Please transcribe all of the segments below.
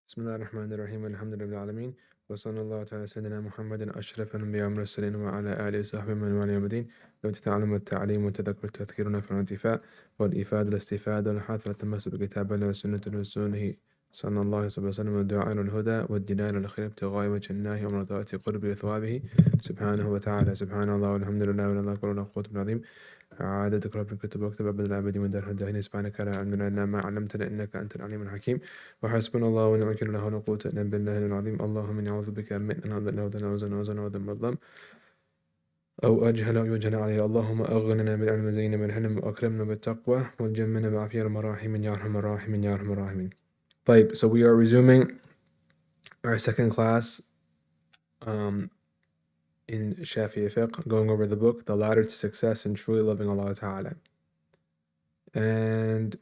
بسم الله الرحمن الرحيم الحمد لله العالمين وصلى الله تعالى سيدنا محمد أشرف الأنبياء والمرسلين وعلى آله وصحبه من والاه يوم الدين لو التعلم والتعليم والتذكر تذكيرنا في الانتفاع والإفادة والاستفادة والحث على التمسك بكتاب الله وسنة رسوله صلى الله عليه وسلم والدعاء إلى الهدى والدلال على الخير ابتغاء وجه الله ومرضاة قرب وثوابه سبحانه وتعالى سبحان الله والحمد لله ولا قول ولا قوة إلا بالله عادة رب الكتب واكتب أبد العبد من دار الداهين سبحانك لا علم لنا إلا ما علمتنا إنك أنت العليم الحكيم وحسبنا الله ونعم الوكيل لا حول ولا قوة إلا بالله العظيم اللهم إني أعوذ بك من أن أضل وأضل وزن وظلم أو أجهل أو يجهل علي اللهم أغننا بالعلم وزينا بالحلم وأكرمنا بالتقوى وجمنا بعافية المراحم يا أرحم الراحمين يا أرحم الراحمين. طيب, so we are resuming our second class in Shafi'i Fiqh, going over the book, The Ladder to Success in Truly Loving Allah Ta'ala. And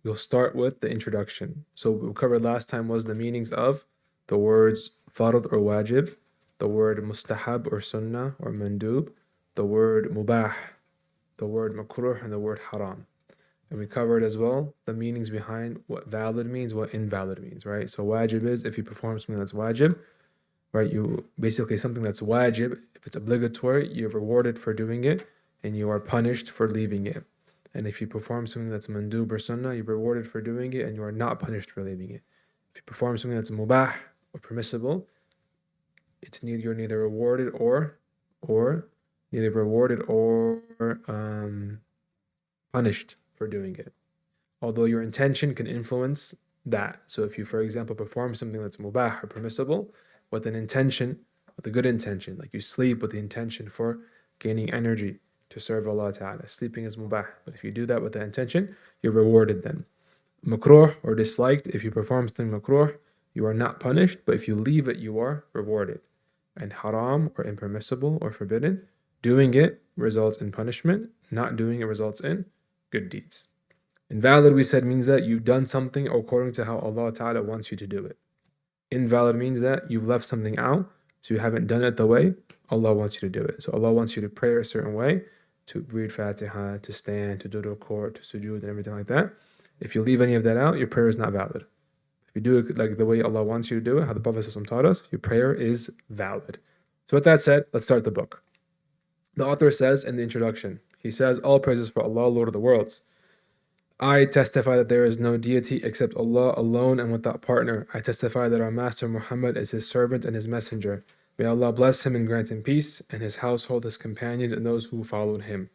we'll start with the introduction. So what we covered last time was the meanings of the words fard or wajib, the word mustahab or sunnah or mandub, the word mubah, the word makruh, and the word haram. And we covered as well the meanings behind what valid means, what invalid means, right? So wajib is if you perform something that's wajib, right? You basically something that's wajib, if it's obligatory, you're rewarded for doing it and you are punished for leaving it. And if you perform something that's mandub or sunnah, you're rewarded for doing it and you are not punished for leaving it. If you perform something that's mubah or permissible, you're neither rewarded or punished for doing it. Although your intention can influence that. So if you, for example, perform something that's mubah or permissible with an intention, with a good intention, like you sleep with the intention for gaining energy to serve Allah Ta'ala. Sleeping is mubah, but if you do that with the intention, you're rewarded then. Makruh or disliked, if you perform something makruh, you are not punished, but if you leave it, you are rewarded. And haram or impermissible or forbidden, doing it results in punishment, not doing it results in good deeds. Invalid, we said, means that you've done something according to how Allah Ta'ala wants you to do it. Invalid means that you've left something out, so you haven't done it the way Allah wants you to do it. So Allah wants you to pray a certain way, to read Fatiha, to stand, to do ruku', to sujood, and everything like that. If you leave any of that out, your prayer is not valid. If you do it like the way Allah wants you to do it, how the Prophet taught us, your prayer is valid. So with that said, let's start the book. The author says in the introduction, he says, all praises for Allah, Lord of the worlds. I testify that there is no deity except Allah alone and without partner. I testify that our Master Muhammad is his servant and his messenger. May Allah bless him and grant him peace, and his household, his companions, and those who followed him.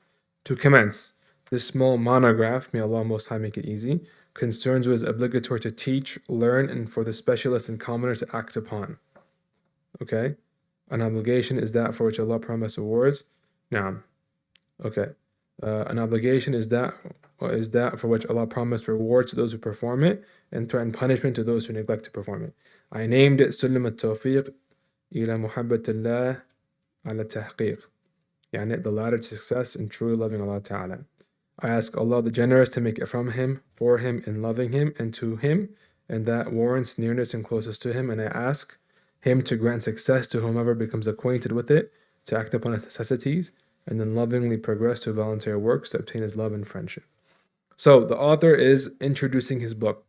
To commence, this small monograph, may Allah Most High make it easy, concerns what is obligatory to teach, learn, and for the specialists and commoners to act upon. Okay? An obligation is that for which Allah promised rewards. Now, okay. An obligation is that for which Allah promised rewards to those who perform it and threatened punishment to those who neglect to perform it. I named it Sullam Al-Tawfiq ila muhabbatillah ala tahqiq. Yani the ladder to success in truly loving Allah Ta'ala. I ask Allah the generous to make it from Him, for Him, in loving Him, and to Him, and that warrants nearness and closest to Him. And I ask Him to grant success to whomever becomes acquainted with it, to act upon its necessities, and then lovingly progress to voluntary works to obtain His love and friendship. So the author is introducing his book,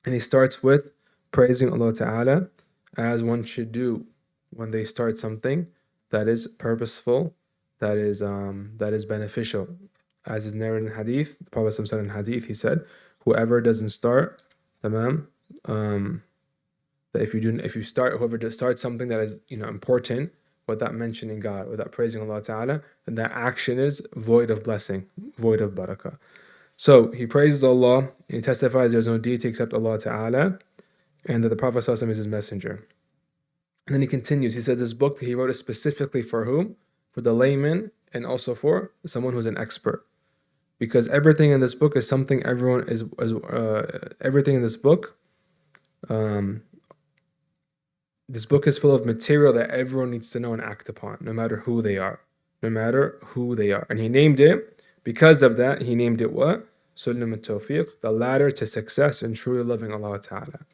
and he starts with praising Allah Ta'ala as one should do when they start something that is purposeful, that is beneficial. As is narrated in hadith, the Prophet said in hadith, he said, whoever doesn't start, whoever does start something that is important without mentioning God, without praising Allah Ta'ala, then that action is void of blessing, void of barakah. So he praises Allah, and he testifies there is no deity except Allah Ta'ala, and that the Prophet ﷺ is his messenger. And then he continues, he said this book, he wrote it specifically for whom? For the layman, and also for someone who's an expert. Because everything in this book is something everyone is everything in this book is full of material that everyone needs to know and act upon, no matter who they are. No matter who they are. And he named it, because of that, he named it what? Sullam Al-Tawfiq, the ladder to success in truly loving Allah Ta'ala.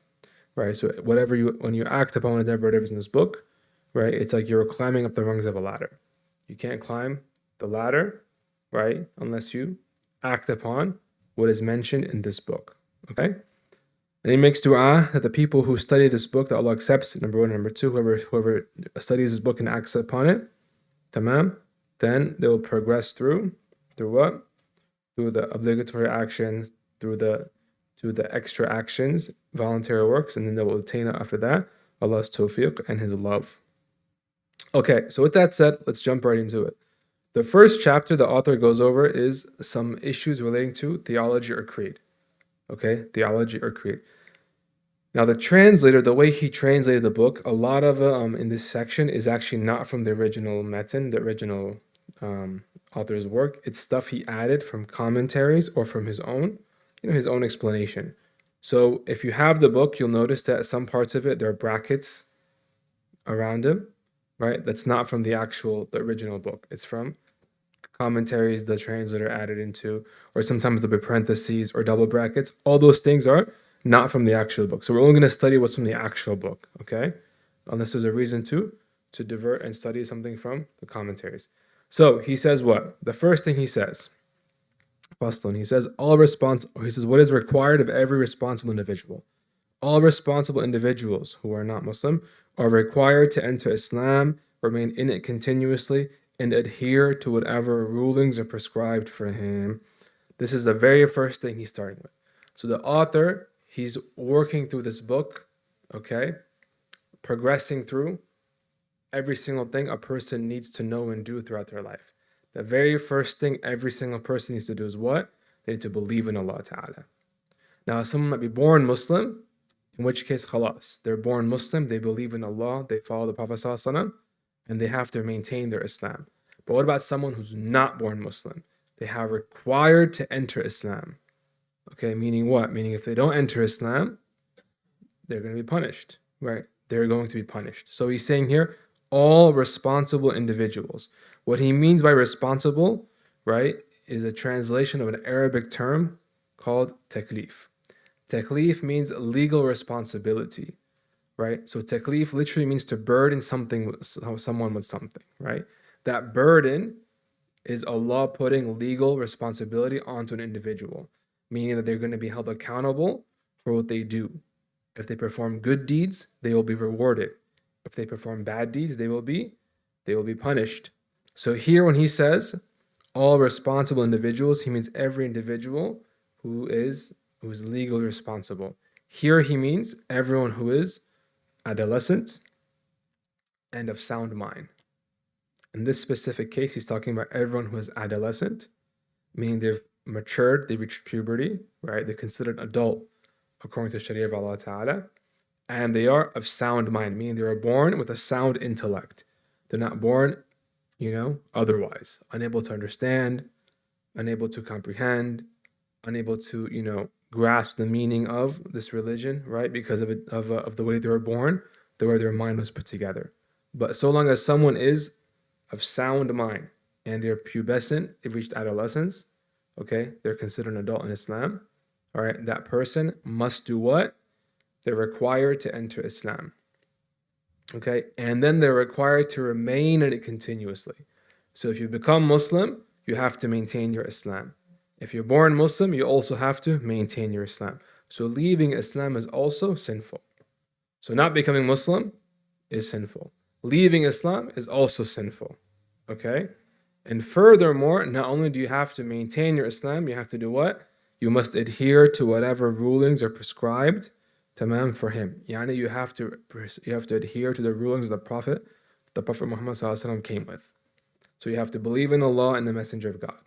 Right? So when you act upon whatever it is in this book, right, it's like you're climbing up the rungs of a ladder. You can't climb the ladder, right, unless you act upon what is mentioned in this book. Okay? And he makes dua that the people who study this book, that Allah accepts, number one. Number two, whoever studies this book and acts upon it, tamam, then they will progress through what? Through the obligatory actions, through the extra actions, voluntary works, and then they will attain after that Allah's tawfiq and His love. Okay, so with that said, let's jump right into it. The first chapter the author goes over is some issues relating to theology or creed. Okay, theology or creed. Now the translator, the way he translated the book, a lot of in this section is actually not from the original metin, the original author's work. It's stuff he added from commentaries or from his own, his own explanation. So if you have the book, you'll notice that some parts of it, there are brackets around them, right? That's not from the original book. It's from commentaries the translator added into, or sometimes there'll be parentheses or double brackets. All those things are not from the actual book. So we're only going to study what's from the actual book, okay? Unless there's a reason to divert and study something from the commentaries. So he says what? The first thing he says, he says, what is required of every responsible individual. All responsible individuals who are not Muslim are required to enter Islam, remain in it continuously, and adhere to whatever rulings are prescribed for him. This is the very first thing he's starting with. So the author, he's working through this book, okay, progressing through every single thing a person needs to know and do throughout their life. The very first thing every single person needs to do is what? They need to believe in Allah Ta'ala. Now, someone might be born Muslim, in which case, khalas, they're born Muslim, they believe in Allah, they follow the Prophet ﷺ, and they have to maintain their Islam. But what about someone who's not born Muslim? They are required to enter Islam. Okay, meaning what? Meaning if they don't enter Islam, they're going to be punished, right? They're going to be punished. So he's saying here, all responsible individuals. What he means by responsible, right, is a translation of an Arabic term called taklif. Taklif means legal responsibility, right? So taklif literally means to burden someone with something, right? That burden is Allah putting legal responsibility onto an individual, meaning that they're going to be held accountable for what they do. If they perform good deeds, they will be rewarded. If they perform bad deeds, they will be punished. So here when he says all responsible individuals, he means every individual who is legally responsible. Here he means everyone who is adolescent and of sound mind. In this specific case, he's talking about everyone who is adolescent, meaning they've matured, they've reached puberty, right? They're considered adult according to Sharia of Allah Ta'ala. And they are of sound mind, meaning they are born with a sound intellect. They're not born, otherwise, unable to understand, unable to comprehend, unable to, grasp the meaning of this religion, right? Because of the way they were born, the way their mind was put together. But so long as someone is of sound mind and they're pubescent, they've reached adolescence, okay, they're considered an adult in Islam, all right, that person must do what? They're required to enter Islam, okay, and then they're required to remain in it continuously. So if you become Muslim, you have to maintain your Islam. If you're born Muslim, you also have to maintain your Islam. So leaving Islam is also sinful. So not becoming Muslim is sinful. Leaving Islam is also sinful, okay? And furthermore, not only do you have to maintain your Islam, you have to do what? You must adhere to whatever rulings are prescribed, tamam, for him. Yani you have to adhere to the rulings of the Prophet Muhammad ﷺ came with. So you have to believe in Allah and the Messenger of God.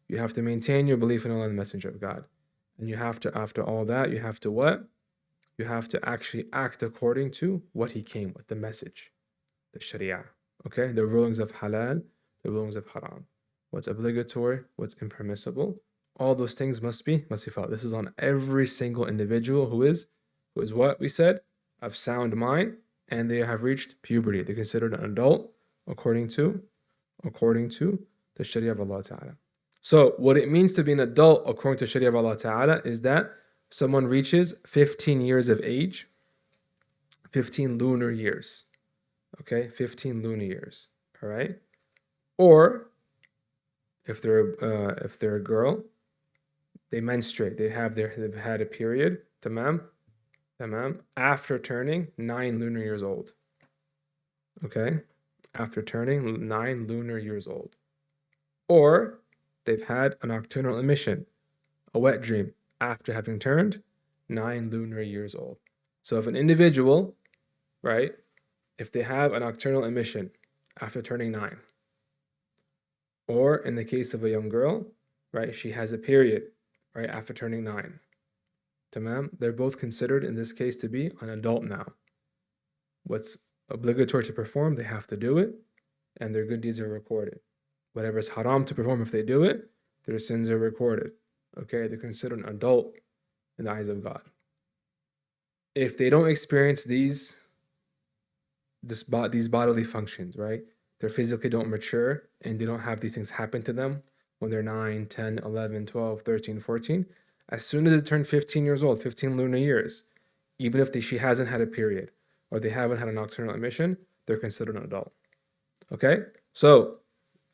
You have to maintain your belief in Allah and the Messenger of God. And you have to, after all that, you have to what? You have to actually act according to what he came with, the message, the Sharia, okay? The rulings of halal, the rulings of haram, what's obligatory, what's impermissible. All those things must be followed. This is on every single individual who is what we said, of sound mind, and they have reached puberty. They're considered an adult according to the Sharia of Allah Ta'ala. So what it means to be an adult according to Sharia of Allah Ta'ala is that someone reaches 15 years of age, 15 lunar years, okay, 15 lunar years, all right? Or if they're a girl, they menstruate, they've had a period, tamam, tamam, after turning 9 lunar years old. Okay? After turning 9 lunar years old. Or they've had a nocturnal emission, a wet dream, after having turned 9 lunar years old. So if an individual, right, if they have a nocturnal emission after turning 9, or in the case of a young girl, right, she has a period, right, after turning 9. Tamam, they're both considered in this case to be an adult now. What's obligatory to perform, they have to do it, and their good deeds are recorded. Whatever is haram to perform, if they do it, their sins are recorded. Okay, they're considered an adult in the eyes of God. If they don't experience these bodily functions, right? They physically don't mature and they don't have these things happen to them when they're 9, 10, 11, 12, 13, 14. As soon as they turn 15 years old, 15 lunar years, even if she hasn't had a period or they haven't had a nocturnal emission, they're considered an adult. Okay? So,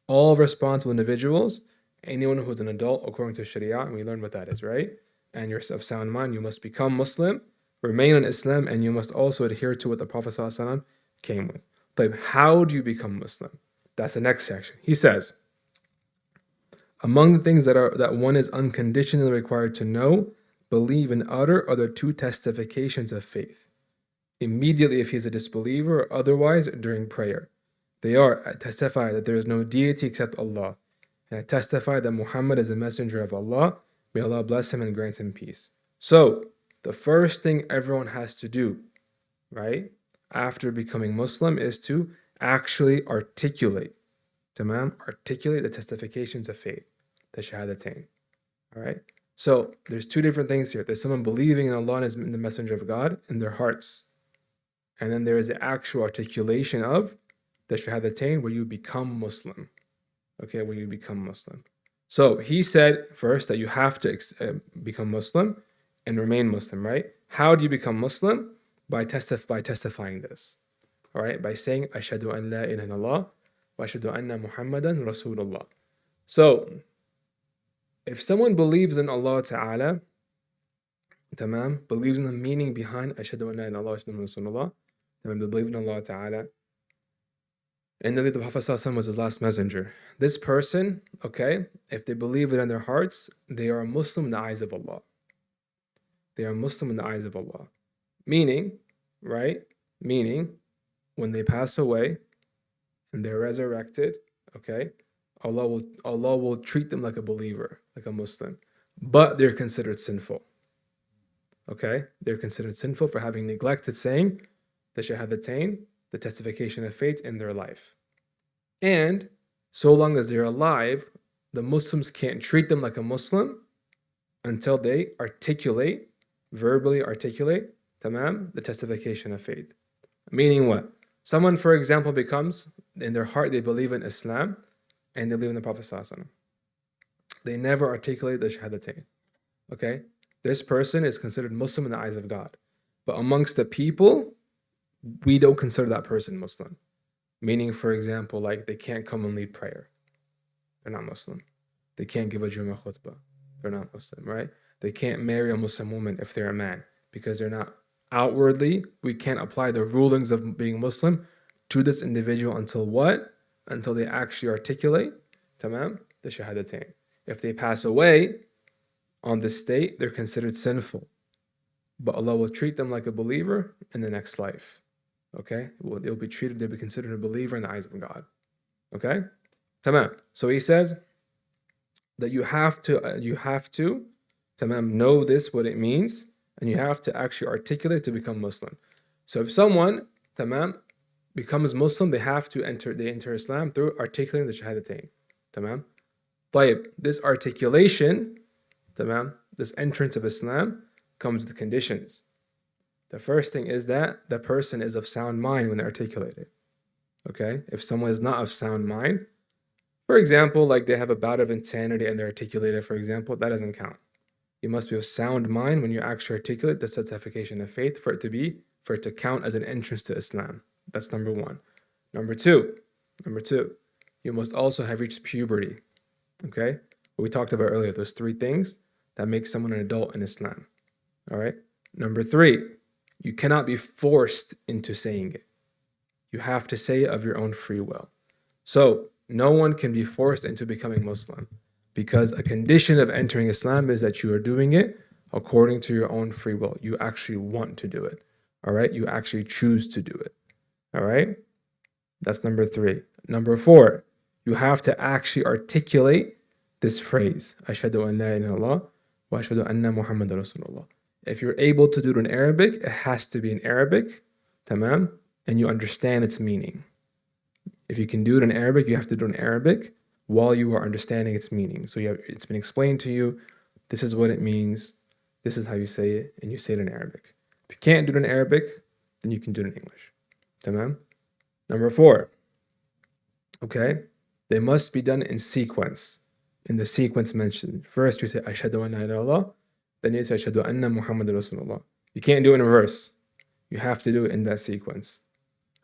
all responsible individuals, anyone who's an adult according to Sharia, and we learned what that is, right? And you're of sound mind, you must become Muslim, remain in Islam, and you must also adhere to what the Prophet ﷺ came with. But how do you become Muslim? That's the next section. He says, among the things that one is unconditionally required to know, believe, and utter are the 2 testifications of faith. Immediately if he is a disbeliever or otherwise during prayer. They are, I testify that there is no deity except Allah, and I testify that Muhammad is the messenger of Allah. May Allah bless him and grant him peace. So, the first thing everyone has to do, right, after becoming Muslim is to actually articulate the testifications of faith, the shahadatain. All right? So, there's 2 different things here. There's someone believing in Allah and is the messenger of God in their hearts. And then there is the actual articulation of the shahadatain where you become Muslim. Okay, where you become Muslim. So he said first that you have to become Muslim and remain Muslim, right? How do you become Muslim? By testifying this. All right, by saying, Ashhadu an la ilaha illallah wa ashhadu anna Muhammadan Rasulullah. So, if someone believes in Allah Ta'ala, believes in the meaning behind Ashhadu an la ilaha illallah wa ashhadu anna Rasulullah, they believe in Allah Ta'ala, and that the Prophet ﷺ was his last messenger. This person, okay, if they believe it in their hearts, they are a Muslim in the eyes of Allah. They are Muslim in the eyes of Allah. Meaning, right? Meaning, when they pass away and they're resurrected, okay, Allah will treat them like a believer, like a Muslim. But they're considered sinful. Okay? They're considered sinful for having neglected saying the shahadatain, the testification of faith in their life. And so long as they're alive, the Muslims can't treat them like a Muslim until they verbally articulate, the testification of faith. Meaning what? Someone, for example, becomes, in their heart, they believe in Islam and they believe in the Prophet ﷺ. They never articulate the shahadatain. Okay? This person is considered Muslim in the eyes of God. But amongst the people, we don't consider that person Muslim. Meaning, for example, like they can't come and lead prayer. They're not Muslim. They can't give a Jummah khutbah. They're not Muslim, right? They can't marry a Muslim woman if they're a man because they're not outwardly. We can't apply the rulings of being Muslim to this individual until what? Until they actually articulate, the shahadatain. If they pass away on this state, they're considered sinful. But Allah will treat them like a believer in the next life. Okay? They'll be considered a believer in the eyes of God. Okay? Tamam. So he says that you have to know this, what it means, and you have to actually articulate to become Muslim. So if someone, becomes Muslim, they enter Islam through articulating the shahadatain. But this articulation, this entrance of Islam comes with conditions. The first thing is that the person is of sound mind when they articulate it. Okay? If someone is not of sound mind, for example, like they have a bout of insanity and they articulate it, for example, that doesn't count. You must be of sound mind when you actually articulate the certification of faith for it to count as an entrance to Islam. That's number one. Number two, you must also have reached puberty. Okay? What we talked about earlier, those 3 things that make someone an adult in Islam. All right? Number 3, You cannot be forced into saying it. You have to say it of your own free will. So no one can be forced into becoming Muslim, because a condition of entering Islam is that you are doing it according to your own free will. You actually want to do it. All right? You actually choose to do it. All right? That's number 3. Number 4, you have to actually articulate this phrase, Ashhadu an la ilaha illallah wa ashhadu anna Muhammad Rasulullah. If you're able to do it in Arabic, it has to be in Arabic, tamam, and you understand its meaning. If you can do it in Arabic, you have to do it in Arabic while you are understanding its meaning. So it's been explained to you, this is what it means, this is how you say it, and you say it in Arabic. If you can't do it in Arabic, then you can do it in English. Tamam? Number 4, okay, they must be done in sequence, in the sequence mentioned. First you say Ashhadu an la ilaha illallah, then you say Ashhadu anna Muhammad Rasulullah. You can't do it in reverse. You have to do it in that sequence.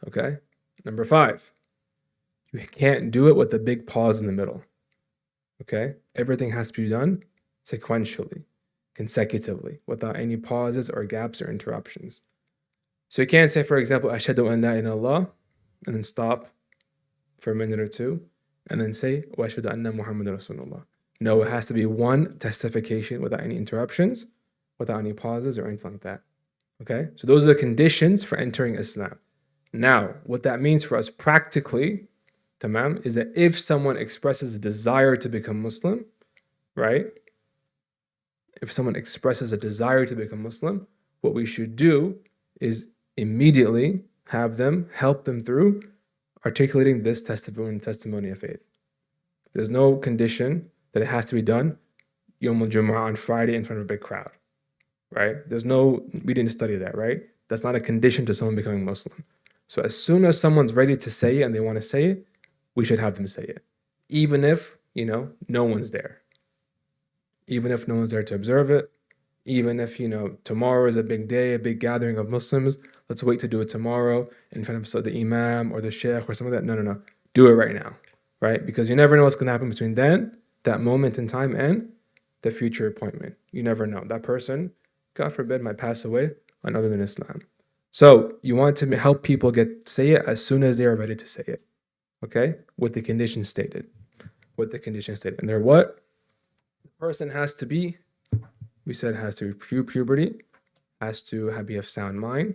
Okay? Number 5, you can't do it with a big pause in the middle. Okay? Everything has to be done sequentially, consecutively, without any pauses or gaps or interruptions. So you can't say, for example, Ashhadu an la ilaha illallah, and then stop for a minute or two, and then say, Wa ashhadu anna Muhammad Rasulullah. No, it has to be one testification without any interruptions, without any pauses or anything like that. Okay? So those are the conditions for entering Islam. Now, what that means for us practically, tamam, is that if someone expresses a desire to become Muslim, right? If someone expresses a desire to become Muslim, what we should do is immediately have them, help them through articulating this testimony of faith. There's no condition that it has to be done Yawm al-Jumu'ah on Friday in front of a big crowd, right? We didn't study that, right? That's not a condition to someone becoming Muslim. So as soon as someone's ready to say it and they want to say it, we should have them say it. Even if, no one's there. Even if no one's there to observe it. Even if, tomorrow is a big day, a big gathering of Muslims, let's wait to do it tomorrow in front of the Imam or the Shaykh or something like that. No. Do it right now, right? Because you never know what's going to happen between then, that moment in time, and the future appointment. You never know. That person, God forbid, might pass away on other than Islam. So you want to help people say it as soon as they are ready to say it, okay? With the conditions stated. And they're what? The person has to be, we said, has to be puberty, has to be of sound mind.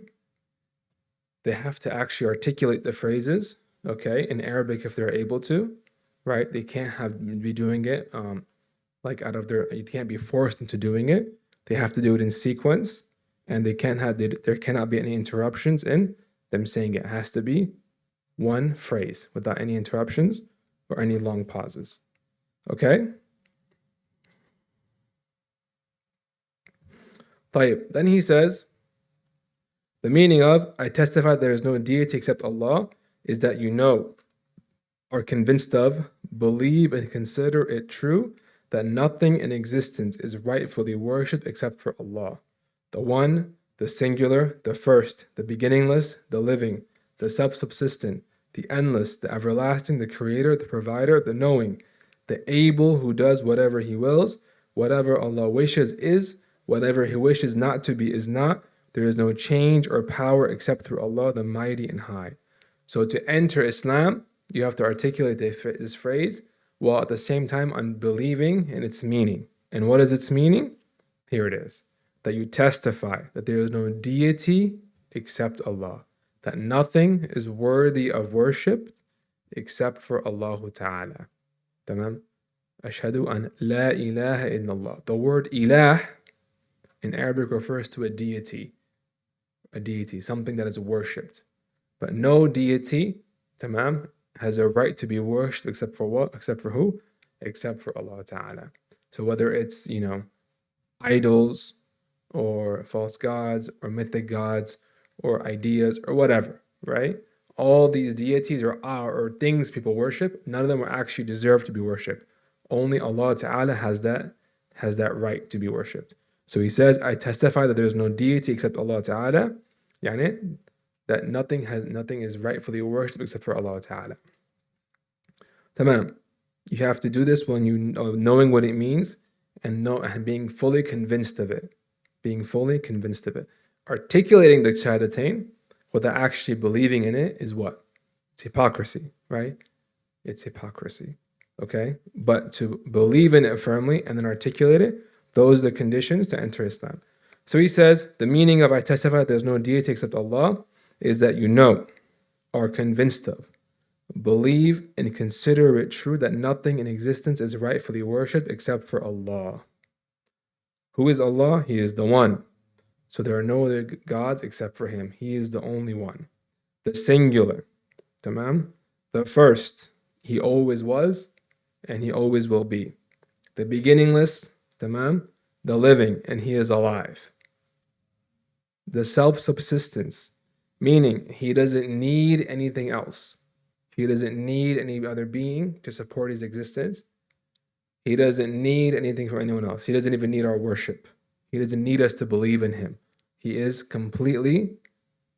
They have to actually articulate the phrases, okay, in Arabic if they're able to, right? They can't be doing it you can't be forced into doing it. They have to do it in sequence, and there cannot be any interruptions in them saying it. It has to be one phrase without any interruptions or any long pauses. Okay? Then he says, the meaning of I testify there is no deity except Allah is that you know, are convinced of, believe and consider it true that nothing in existence is rightfully worshipped except for Allah, the one, the singular, the first, the beginningless, the living, the self-subsistent, the endless, the everlasting, the creator, the provider, the knowing, the able who does whatever he wills, whatever Allah wishes is, whatever he wishes not to be is not. There is no change or power except through Allah, the mighty and high. So to enter Islam, you have to articulate this phrase while at the same time unbelieving in its meaning. And what is its meaning? Here it is. That you testify that there is no deity except Allah. That nothing is worthy of worship except for Allah Ta'ala. Tamam? Ashhadu an la ilaha illallah. The word ilah in Arabic refers to a deity, something that is worshipped. But no deity, tamam, has a right to be worshipped except for what? Except for who? Except for Allah Ta'ala. So whether it's, idols or false gods or mythic gods or ideas or whatever, right? All these deities or things people worship, none of them are actually deserved to be worshipped. Only Allah Ta'ala has that right to be worshipped. So he says, I testify that there is no deity except Allah Ta'ala, that nothing is rightfully worshipped except for Allah Ta'ala. Tamam. You have to do this when knowing what it means and being fully convinced of it. articulating the shahadatain without actually believing in it is what? It's hypocrisy, right? It's hypocrisy, okay? But to believe in it firmly and then articulate it, those are the conditions to enter Islam. So he says, the meaning of I testify that there's no deity except Allah is that you know, are convinced of, believe and consider it true that nothing in existence is rightfully worshipped except for Allah. Who is Allah? He is the one. So there are no other gods except for Him. He is the only one. The singular. Tamam? The first. He always was and He always will be. The beginningless. Tamam? The living, and He is alive. The self-subsistence, meaning He doesn't need anything else. He doesn't need any other being to support His existence. He doesn't need anything from anyone else. He doesn't even need our worship. He doesn't need us to believe in Him. He is completely,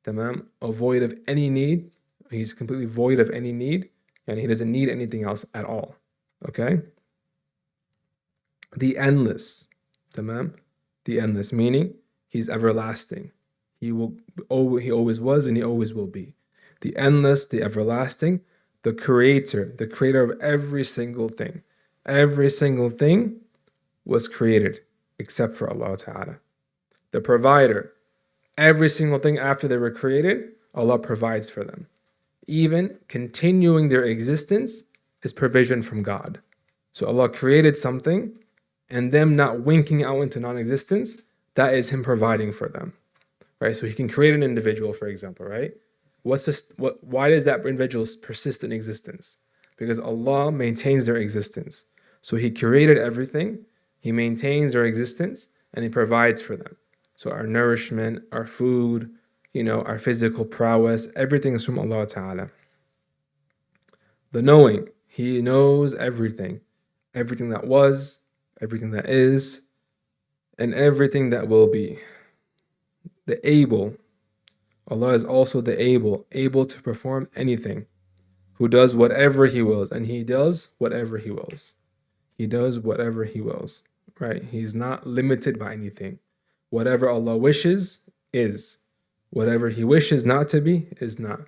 tamam, void of any need. He's completely void of any need, and He doesn't need anything else at all. Okay? The endless, tamam, the endless, meaning He's everlasting. He always was and He always will be. The endless, the everlasting, the creator of every single thing. Every single thing was created except for Allah Ta'ala. The provider, every single thing after they were created, Allah provides for them. Even continuing their existence is provision from God. So Allah created something, and them not winking out into non-existence, that is Him providing for them. Right? So He can create an individual, for example, right? Why does that individual persist in existence? Because Allah maintains their existence. So He created everything, He maintains their existence, and He provides for them. So our nourishment, our food, our physical prowess, everything is from Allah Ta'ala. The knowing, He knows everything. Everything that was, everything that is, and everything that will be. The able, Allah is also the able to perform anything, who does whatever He wills, and He does whatever He wills. He does whatever He wills, right? He's not limited by anything. Whatever Allah wishes is. Whatever He wishes not to be is not.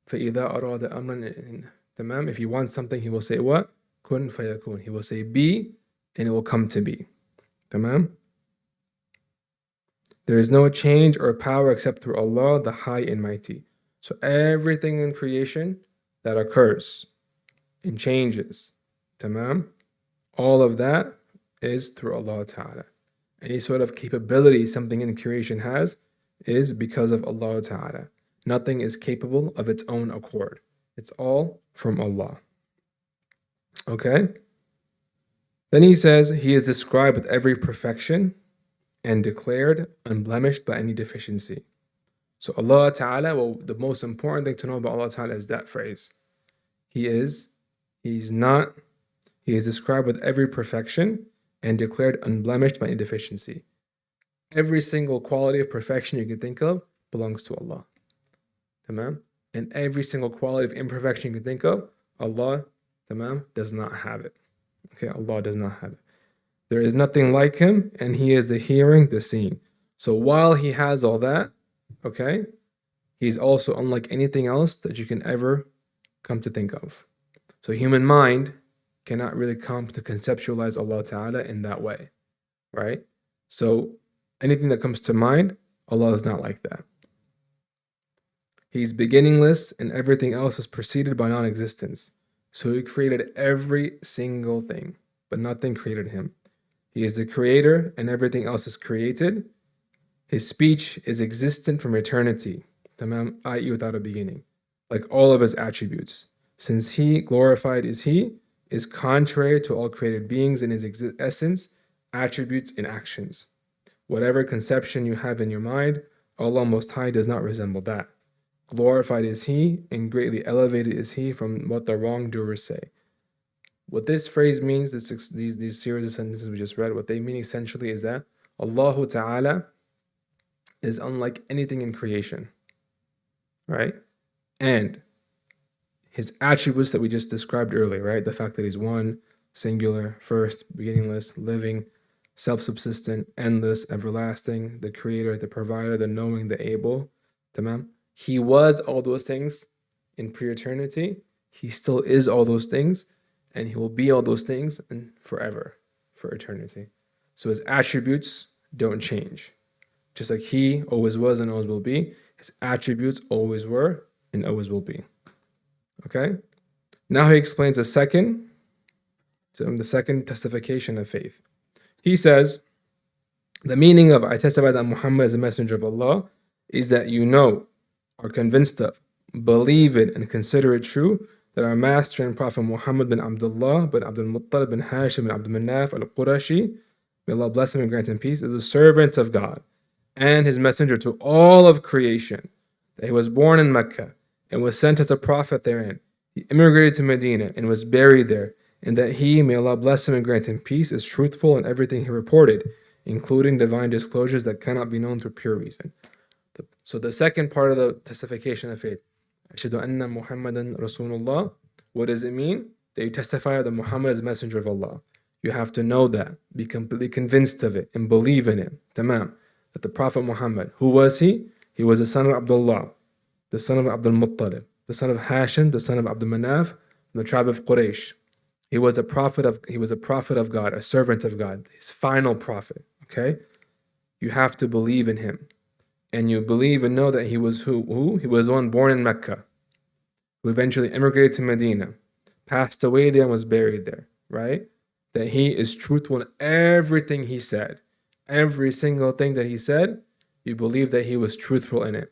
فَإِذَا أَرَادَ أَمْرًا تمام. If He wants something, He will say what? Kun fayakun. He will say be, and it will come to be. Tamam? There is no change or power except through Allah, the High and Mighty. So everything in creation that occurs and changes, tamam, all of that is through Allah Ta'ala. Any sort of capability something in creation has is because of Allah Ta'ala. Nothing is capable of its own accord. It's all from Allah. Okay? Then he says, He is described with every perfection and declared unblemished by any deficiency. So Allah Ta'ala, the most important thing to know about Allah Ta'ala is that phrase. He is described with every perfection and declared unblemished by any deficiency. Every single quality of perfection you can think of belongs to Allah. Tamam? And every single quality of imperfection you can think of, Allah, tamam, does not have it. Okay, Allah does not have it. There is nothing like Him, and He is the hearing, the seeing. So while He has all that, okay, He's also unlike anything else that you can ever come to think of. So human mind cannot really come to conceptualize Allah Ta'ala in that way, right? So anything that comes to mind, Allah is not like that. He's beginningless, and everything else is preceded by non-existence. So He created every single thing, but nothing created Him. He is the creator, and everything else is created. His speech is existent from eternity, tamam, i.e. without a beginning, like all of His attributes. Since He, glorified is He, is contrary to all created beings in His essence, attributes, and actions. Whatever conception you have in your mind, Allah Most High does not resemble that. Glorified is He, and greatly elevated is He from what the wrongdoers say. What this phrase means, these series of sentences we just read, what they mean essentially is that Allah Ta'ala is unlike anything in creation, right? And His attributes that we just described earlier, right? The fact that He's one, singular, first, beginningless, living, self-subsistent, endless, everlasting, the creator, the provider, the knowing, the able. Tamam. He was all those things in pre-eternity. He still is all those things, and he will be all those things and forever, for eternity. So his attributes don't change. Just like he always was and always will be, his attributes always were and always will be. Okay? Now he explains the second testification of faith. He says, the meaning of I testify that Muhammad is a messenger of Allah is that you know, are convinced of, believe it, and consider it true that our master and prophet Muhammad bin Abdullah bin Abdul Muttalib bin Hashim bin Abdul Manaf al-Qurashi, may Allah bless him and grant him peace, is a servant of God and his messenger to all of creation, that he was born in Mecca and was sent as a prophet therein. He immigrated to Medina and was buried there, and that he, may Allah bless him and grant him peace, is truthful in everything he reported, including divine disclosures that cannot be known through pure reason. So the second part of the testification of faith, Ashhadu anna Muhammadan Rasulullah, what does it mean? That you testify that Muhammad is a messenger of Allah. You have to know that, be completely convinced of it, and believe in it. Tamam. That the Prophet Muhammad, who was he? He was the son of Abdullah, the son of Abdul Muttalib, the son of Hashim, the son of Abdul Manaf, from the tribe of Quraysh. He was a prophet of God, a servant of God, his final prophet. Okay? You have to believe in him. And you believe and know that he was who? He was one born in Mecca, who eventually immigrated to Medina, passed away there and was buried there, right? That he is truthful in everything he said. Every single thing that he said, you believe that he was truthful in it.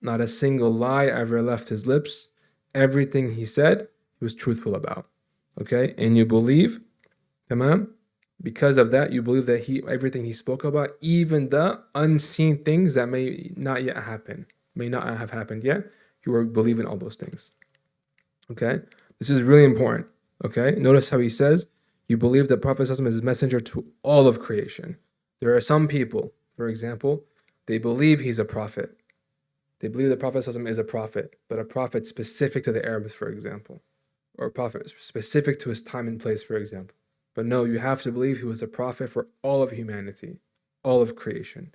Not a single lie ever left his lips. Everything he said, he was truthful about. Okay? And you believe, tamam? Because of that, you believe that everything he spoke about, even the unseen things that may not yet happen, may not have happened yet, you are believing all those things. Okay? This is really important. Okay? Notice how he says, you believe that Prophet ﷺ is a messenger to all of creation. There are some people, for example, they believe he's a prophet. They believe that Prophet ﷺ is a prophet, but a prophet specific to the Arabs, for example, or a prophet specific to his time and place, for example. But no, you have to believe he was a prophet for all of humanity, all of creation.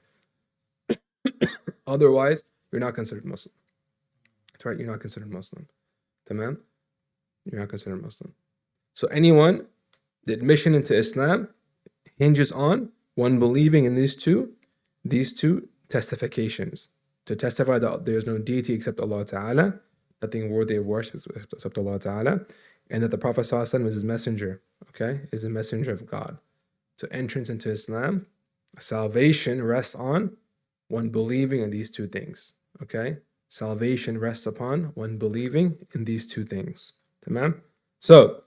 Otherwise, you're not considered Muslim. That's right, you're not considered Muslim. Tamam? You're not considered Muslim. So anyone, the admission into Islam hinges on one believing in these two testifications. To testify that there is no deity except Allah Ta'ala, nothing worthy of worship except Allah Ta'ala, and that the Prophet ﷺ is his messenger, okay, is a messenger of God. So entrance into Islam, salvation rests on one believing in these two things, okay? Salvation rests upon one believing in these two things. Tamam? So,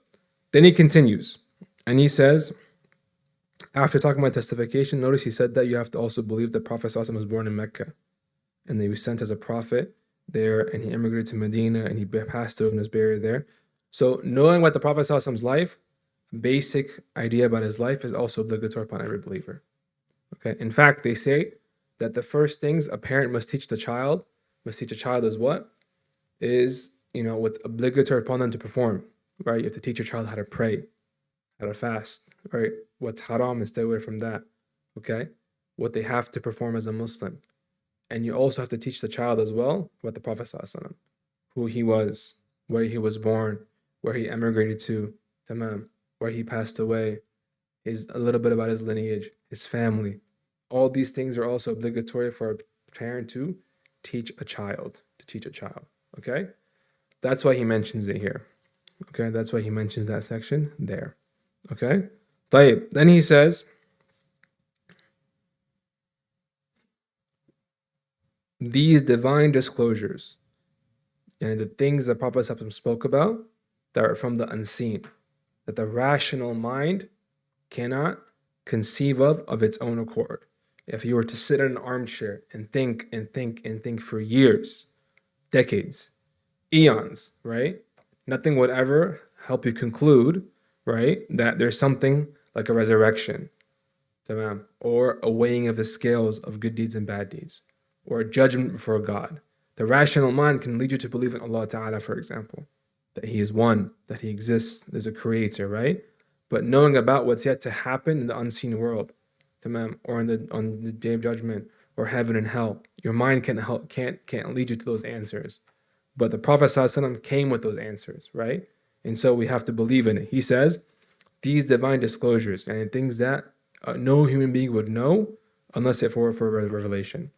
then he continues, and he says, after talking about testification, notice he said that you have to also believe that Prophet ﷺ was born in Mecca, and that he was sent as a prophet there, and he immigrated to Medina, and he passed away and was buried there. So knowing about the Prophet ﷺ's life, basic idea about his life is also obligatory upon every believer. Okay. In fact, they say that the first things a parent must teach a child is what? Is, what's obligatory upon them to perform, right? You have to teach your child how to pray, how to fast, right? What's haram and stay away from that, okay? What they have to perform as a Muslim. And you also have to teach the child as well about the Prophet ﷺ, who he was, where he was born, where he emigrated to, tamam, where he passed away, a little bit about his lineage, his family. All these things are also obligatory for a parent to teach a child, okay? That's why he mentions it here, okay? That's why he mentions that section there, okay? طيب. Then he says, these divine disclosures, and the things that Prophet ﷺ spoke about that are from the unseen, that the rational mind cannot conceive of its own accord. If you were to sit in an armchair and think for years, decades, eons, right? Nothing would ever help you conclude, right, that there's something like a resurrection, tamam, or a weighing of the scales of good deeds and bad deeds, or a judgment before God. The rational mind can lead you to believe in Allah Ta'ala, for example, that He is one, that He exists, there's a creator, right? But knowing about what's yet to happen in the unseen world, tamam, or on the day of judgment, or heaven and hell. Your mind can't lead you to those answers. But the Prophet ﷺ came with those answers, right? And so we have to believe in it. He says, these divine disclosures and things that no human being would know unless it were for revelation.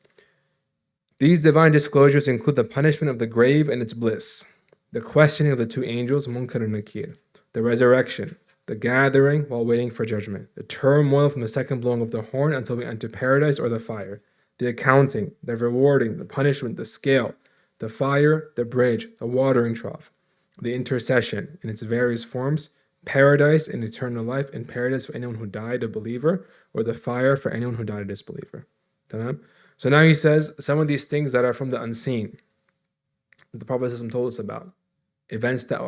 These divine disclosures include the punishment of the grave and its bliss, the questioning of the two angels, Munkar and Nakir, the resurrection, the gathering while waiting for judgment, the turmoil from the second blowing of the horn until we enter paradise or the fire, the accounting, the rewarding, the punishment, the scale, the fire, the bridge, the watering trough, the intercession in its various forms, paradise and eternal life, and paradise for anyone who died a believer, or the fire for anyone who died a disbeliever. So now he says some of these things that are from the unseen, that the Prophet told us about, events that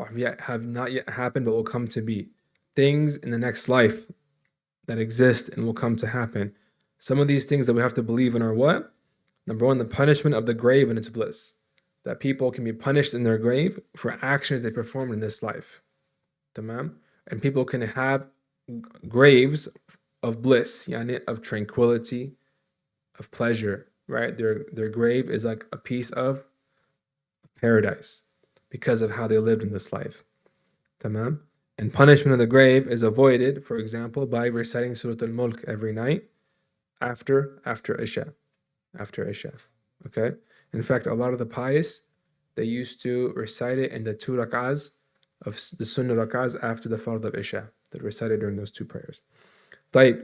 have not yet happened but will come to be, things in the next life that exist and will come to happen. Some of these things that we have to believe in are what? Number one, the punishment of the grave and its bliss, that people can be punished in their grave for actions they performed in this life. Tamam? And people can have graves of bliss, of tranquility, of pleasure, right? Their grave is like a piece of paradise because of how they lived in this life. Tamam? And punishment of the grave is avoided, for example, by reciting Surah Al-Mulk every night after Isha. After Isha. Okay? In fact, a lot of the pious, they used to recite it in the 2 rak'ahs of the Sunnah rak'ahs after the Fard of Isha. They recited during those 2 prayers.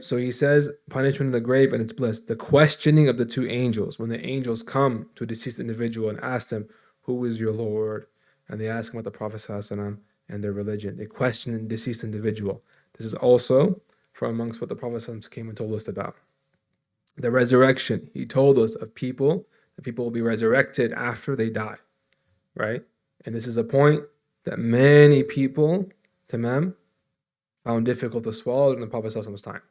So he says, punishment of the grave and its bliss, the questioning of the 2 angels. When the angels come to a deceased individual and ask them, who is your Lord? And they ask him about the Prophet ﷺ and their religion. They question the deceased individual. This is also from amongst what the Prophet ﷺ came and told us about. The resurrection, he told us of people, that people will be resurrected after they die, right? And this is a point that many people, tamam, found difficult to swallow in the Prophet ﷺ's time.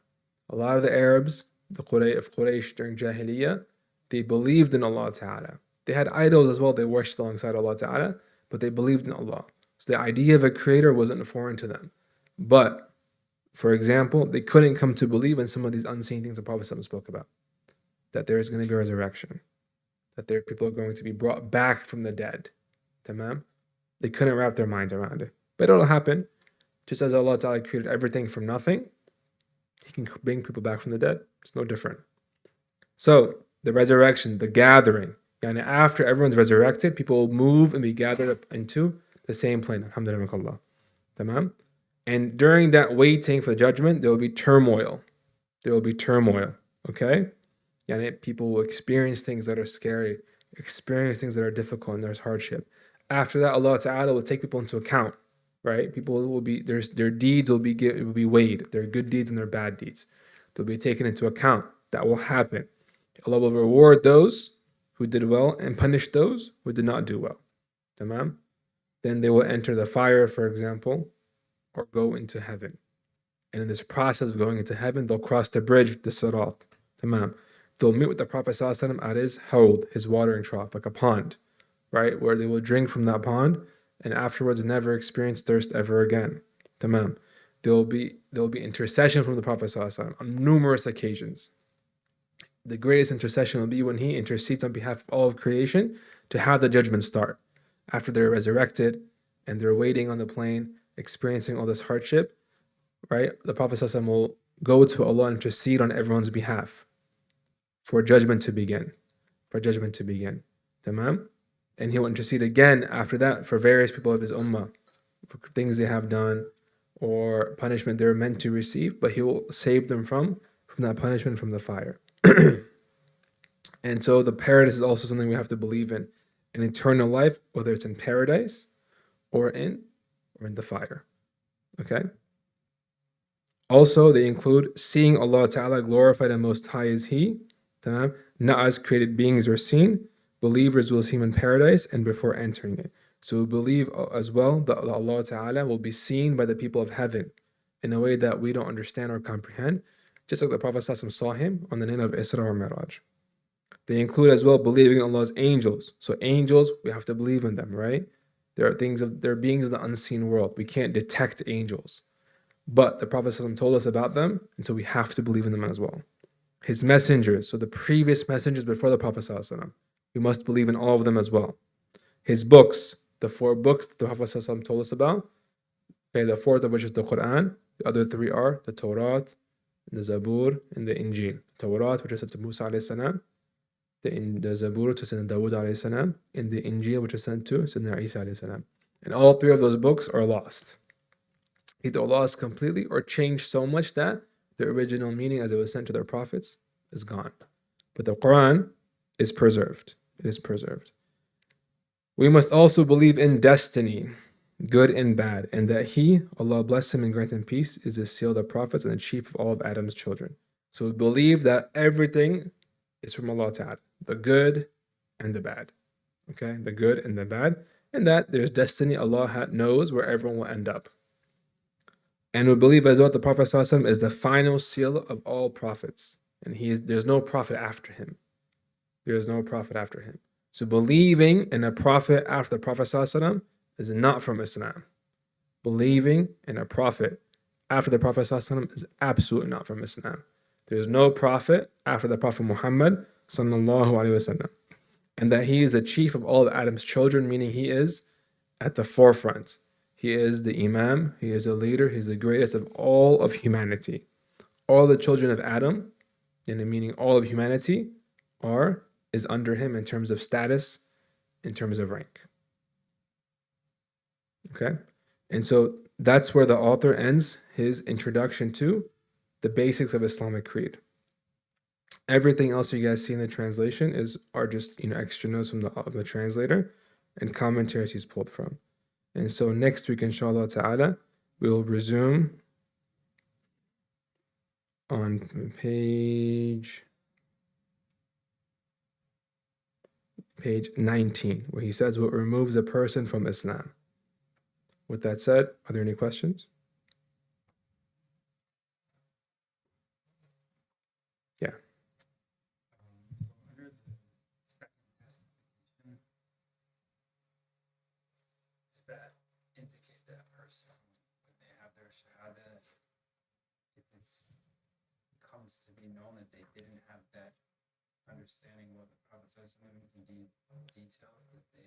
A lot of the Arabs, the Quraysh during Jahiliyyah, they believed in Allah Ta'ala. They had idols as well, they worshipped alongside Allah Ta'ala, but they believed in Allah. So the idea of a creator wasn't foreign to them. But, for example, they couldn't come to believe in some of these unseen things the Prophet ﷺ spoke about. That there is going to be a resurrection. That people are going to be brought back from the dead. Tamam? They couldn't wrap their minds around it. But it'll happen. Just as Allah Ta'ala created everything from nothing, He can bring people back from the dead. It's no different. So, the resurrection, the gathering. Yani after everyone's resurrected, people will move and be gathered up into the same plane. Alhamdulillah. Tamam? And during that waiting for the judgment, there will be turmoil. There will be turmoil. Okay? Yani people will experience things that are scary, experience things that are difficult, and there's hardship. After that, Allah Ta'ala will take people into account. Right? People will be, their deeds will be weighed, their good deeds and their bad deeds. They'll be taken into account. That will happen. Allah will reward those who did well and punish those who did not do well. Tamam? Then they will enter the fire, for example, or go into heaven. And in this process of going into heaven, they'll cross the bridge, the Sirat. Tamam? They'll meet with the Prophet ﷺ at his hawd, his watering trough, like a pond, right? Where they will drink from that pond and afterwards never experience thirst ever again. Tamam. There will be intercession from the Prophet ﷺ on numerous occasions. The greatest intercession will be when he intercedes on behalf of all of creation to have the judgment start. After they're resurrected and they're waiting on the plane, experiencing all this hardship, right? The Prophet ﷺ will go to Allah and intercede on everyone's behalf for judgment to begin. For judgment to begin. Tamam? And he will intercede again after that for various people of his ummah, for things they have done or punishment they're meant to receive, but he will save them from that punishment, from the fire. And so the paradise is also something we have to believe in. An eternal life, whether it's in paradise or in the fire. Okay? Also, they include seeing Allah Ta'ala glorified and most high is He, not as created beings are seen. Believers will see Him in paradise and before entering it. So we believe as well that Allah Ta'ala will be seen by the people of heaven in a way that we don't understand or comprehend, just like the Prophet ﷺ saw Him on the night of Isra or Miraj. They include as well believing in Allah's angels. So angels, we have to believe in them, right? They're beings of the unseen world. We can't detect angels. But the Prophet ﷺ told us about them, and so we have to believe in them as well. His messengers, so the previous messengers before the Prophet ﷺ, we must believe in all of them as well. His books, the 4 books that the Prophet ﷺ told us about, okay, the 4th of which is the Quran, the other 3 are the Torah, the Zabur, and the Injil. Torah, which is sent to Musa alayhi salam, the Zabur to Sayyidina Dawood alayhi salam, and the Injil, which is sent to Sayyidina Isa alayhi salam. And all 3 of those books are lost. Either lost completely or changed so much that the original meaning as it was sent to their prophets is gone. But the Quran is preserved. It is preserved. We must also believe in destiny, good and bad, and that He, Allah bless Him and grant Him peace, is the seal of the prophets and the chief of all of Adam's children. So we believe that everything is from Allah Ta'ala, the good and the bad. Okay, the good and the bad, and that there's destiny. Allah knows where everyone will end up. And we believe as well that the Prophet ﷺ is the final seal of all prophets. And there's no prophet after him. There is no prophet after him. So believing in a prophet after the Prophet ﷺ is not from Islam. Believing in a prophet after the Prophet ﷺ is absolutely not from Islam. There is no prophet after the Prophet Muhammad sallallahu alaihi wasallam. And that he is the chief of all of Adam's children, meaning he is at the forefront. He is the Imam, he is a leader, he's the greatest of all of humanity. All the children of Adam, and meaning all of humanity, is under him in terms of status, in terms of rank. Okay? And so that's where the author ends his introduction to the basics of Islamic creed. Everything else you guys see in the translation are just extra notes from the translator and commentaries he's pulled from. And so next week, inshallah ta'ala, we will resume on page 19, where he says what removes a person from Islam. With that said, are there any questions? Yeah. Under the second testification, does that indicate that person, when they have their shahada, if it comes to be known that they didn't have that understanding what the Prophet says in details that they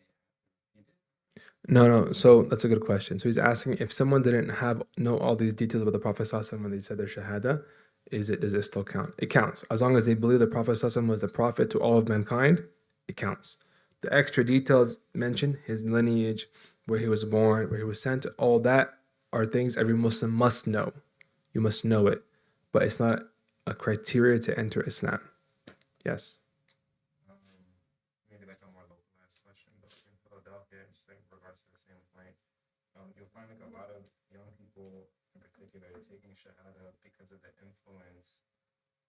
needed? No. So that's a good question. So he's asking if someone didn't know all these details about the Prophet ﷺ when they said their shahada, does it still count? It counts. As long as they believe the Prophet ﷺ was the prophet to all of mankind, it counts. The extra details mentioned, his lineage, where he was born, where he was sent, all that are things every Muslim must know. You must know it. But it's not a criteria to enter Islam. Yes? Maybe like a more localized question, but in Philadelphia, just like in regards to the same point, you'll find like a lot of young people in particular taking shahada because of the influence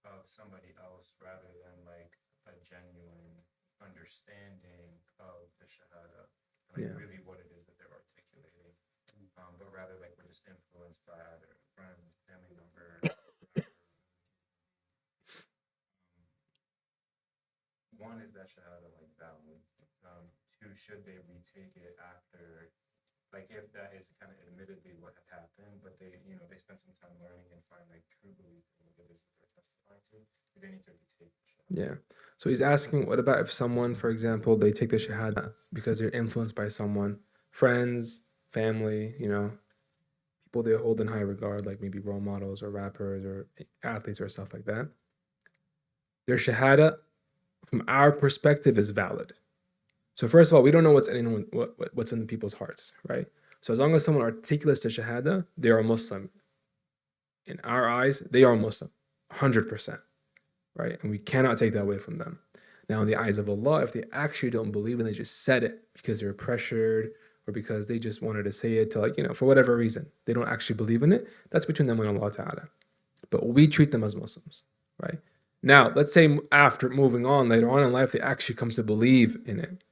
of somebody else rather than like a genuine understanding of the shahada, like really what it is that they're articulating, but rather like we're just influenced by either a friend, family member. One, is that shahada like valid? Two, should they retake it after, like if that is kind of admittedly what had happened, but they spend some time learning and find like true belief in what it is that they're testifying to, do they need to retake the shahada? Yeah. So he's asking, what about if someone, for example, they take the shahada because they're influenced by someone, friends, family, people they hold in high regard, like maybe role models or rappers or athletes or stuff like that. Their shahada, from our perspective, is valid. So first of all, we don't know what's in the people's hearts, right? So as long as someone articulates the shahada, they are Muslim. In our eyes, they are Muslim, 100%, right? And we cannot take that away from them. Now, in the eyes of Allah, if they actually don't believe and they just said it because they're pressured or because they just wanted to say it to for whatever reason, they don't actually believe in it, that's between them and Allah Ta'ala. But we treat them as Muslims, right? Now, let's say after moving on later on in life, they actually come to believe in it.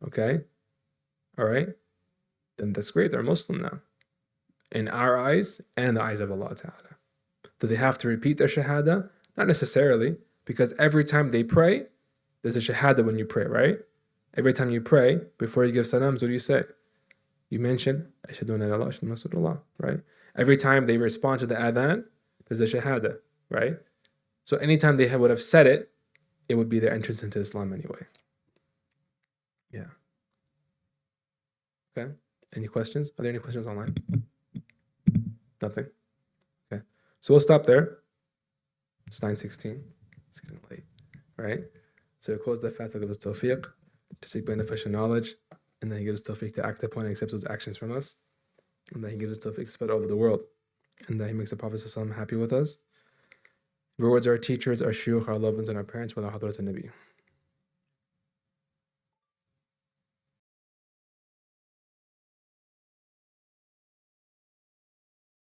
Okay? All right? Then that's great. They're Muslim now. In our eyes and in the eyes of Allah Ta'ala. Do they have to repeat their shahada? Not necessarily, because every time they pray, there's a shahada when you pray, right? Every time you pray, before you give salams, what do you say? You mention, Ashhadu an la ilaha illallah, Ashhadu Rasulullah, right? Every time they respond to the adhan, there's a shahada, right? So anytime they would have said it, it would be their entrance into Islam anyway. Yeah. Okay. Any questions? Are there any questions online? Nothing? Okay. So we'll stop there. It's 9:16. It's getting late. All right. So we'll close the fact that gives us tawfiq to seek beneficial knowledge, and then he gives us tawfiq to act upon and accept those actions from us. And then he gives us tawfiq to spread over the world. And then he makes the Prophet ﷺ happy with us. Rewards our teachers, our shuyukh, our loved ones, and our parents with our hadrat al-Nabi.